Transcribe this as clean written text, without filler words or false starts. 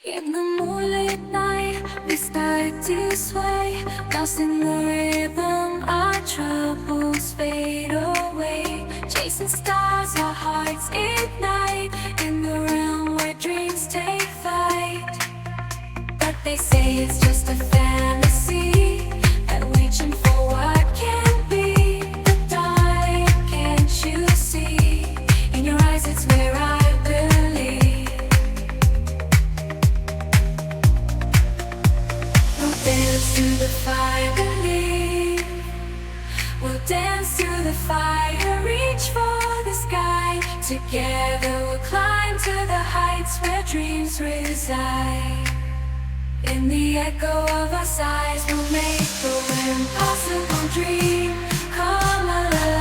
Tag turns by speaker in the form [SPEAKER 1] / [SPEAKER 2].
[SPEAKER 1] In the moonlit night, we start to sway, lost in the rhythm, our troubles fade away. Chasing stars, our hearts ignite, in the realm where dreams take flight. But they say it's just a fantasy, and reaching for what can be. But darling, can't you see? In your eyes it's where I believe. We'll dance through the fire, believe. We'll dance through the fire, reach for the sky. Together we'll climb to the heights where dreams reside. In the echo of our sighs, we'll make the impossible dream come alive.